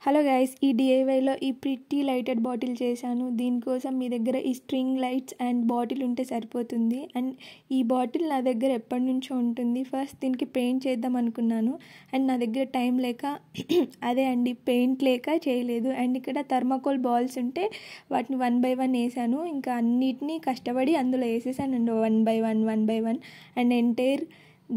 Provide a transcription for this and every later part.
Hello guys, ఈ డిఐవైలో ఈ pretty lighted bottle చేశాను. దీనికోసం మీ దగ్గర ఈ స్ట్రింగ్ లైట్స్ అండ్ బాటిల్ ఉంటే సరిపోతుంది. అండ్ ఈ బాటిల్ నా దగ్గర ఎప్పటి నుంచో ఉంటుంది. ఫస్ట్ దీనికి పెయింట్ చేద్దాం అనుకున్నాను అండ్ నా దగ్గర టైం లేక పెయింట్ లేక చేయలేదు. అండ్ ఇక్కడ థర్మాకోల్ బాల్స్ ఉంటే వాటిని 1 by 1 వేసాను. ఇంకా అన్నిటినీ కష్టపడి అందులో వేసేసాను 1 by 1 అండ్ ఎంటైర్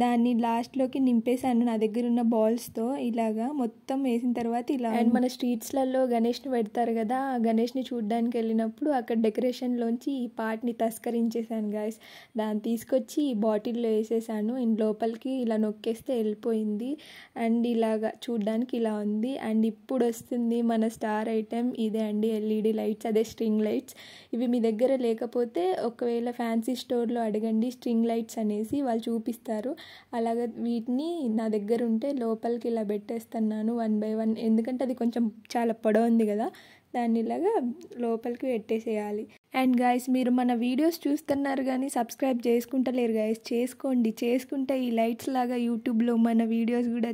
దాన్ని లాస్ట్లోకి నింపేశాను నా దగ్గర ఉన్న బాల్స్తో. ఇలాగా మొత్తం వేసిన తర్వాత ఇలా. అండ్ మన స్ట్రీట్స్లలో గణేష్ని పెడతారు కదా, ఆ గణేష్ని చూడడానికి వెళ్ళినప్పుడు అక్కడ డెకరేషన్లోంచి ఈ పార్ట్ని తస్కరించేసాను గాయస్. దాన్ని తీసుకొచ్చి ఈ బాటిల్లో వేసేసాను. లోపలికి ఇలా నొక్కేస్తే వెళ్ళిపోయింది. అండ్ ఇలాగా చూడడానికి ఇలా ఉంది. అండ్ ఇప్పుడు వస్తుంది మన స్టార్ ఐటెం, ఇదే అండి ఎల్ఈడి లైట్స్, అదే స్ట్రింగ్ లైట్స్. ఇవి మీ దగ్గర లేకపోతే ఒకవేళ ఫ్యాన్సీ స్టోర్లో అడగండి స్ట్రింగ్ లైట్స్ అనేసి, వాళ్ళు చూపిస్తారు. అలాగే వీటిని నా దగ్గర ఉంటే లోపలికి ఇలా పెట్టేస్తున్నాను 1 by 1, ఎందుకంటే అది కొంచెం చాలా పొడవు ఉంది కదా, దాన్ని ఇలాగా లోపలికి పెట్టేసేయాలి. అండ్ గాయస్, మీరు మన వీడియోస్ చూస్తున్నారు కానీ సబ్స్క్రైబ్ చేసుకుంటలేరు గాయస్. చేసుకుంటే ఈ లైట్స్ లాగా యూట్యూబ్లో మన వీడియోస్ కూడా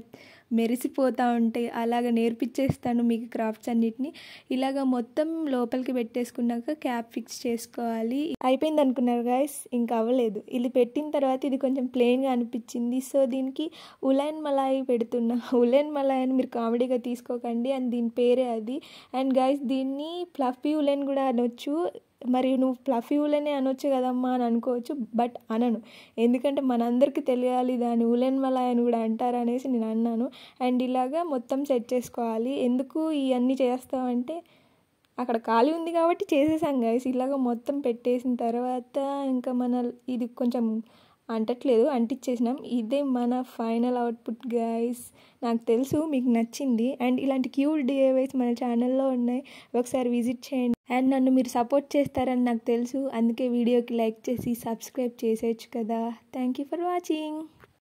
మెరిసిపోతూ ఉంటాయి. అలాగ నేర్పించేస్తాను మీకు క్రాఫ్ట్స్ అన్నిటిని. ఇలాగ మొత్తం లోపలికి పెట్టేసుకున్నాక క్యాప్ ఫిక్స్ చేసుకోవాలి. అయిపోయింది అనుకున్నారు గాయస్, ఇంకా అవ్వలేదు. ఇది పెట్టిన తర్వాత ఇది కొంచెం ప్లెయిన్గా అనిపించింది. సో దీనికి ఉలెన్ మలాయి పెడుతున్నా. ఉలెన్ మలాయి అని మీరు కామెడీగా తీసుకోకండి, అండ్ దీని పేరే అది. అండ్ గాయస్, దీన్ని ఫ్లఫీ ఉలెన్ కూడా అనొచ్చు. మరి నువ్వు ఫ్లఫీ ఉలెనే అనొచ్చు కదమ్మా అని అనుకోవచ్చు, బట్ అనను. ఎందుకంటే మనందరికీ తెలియాలి దాని ఉలెన్ మలాయ్ అని కూడా అంటారు అనేసి నేను అన్నాను. అండ్ ఇలాగా మొత్తం సెట్ చేసుకోవాలి. ఎందుకు ఇవన్నీ చేస్తామంటే అక్కడ ఖాళీ ఉంది కాబట్టి చేసేసాం గైస్. ఇలాగ మొత్తం పెట్టేసిన తర్వాత ఇంకా ఇది కొంచెం అంటించేసినాం. ఇదే మన ఫైనల్ అవుట్పుట్ గైస్. నాకు తెలుసు మీకు నచ్చింది. అండ్ ఇలాంటి క్యూట్ డిఐవైస్ మన ఛానల్లో ఉన్నాయి, ఒకసారి విజిట్ చేయండి. అండ్ నన్ను మీరు సపోర్ట్ చేస్తారని నాకు తెలుసు, అందుకే వీడియోకి లైక్ చేసి సబ్స్క్రైబ్ చేసేయచ్చు కదా. Thank you for watching.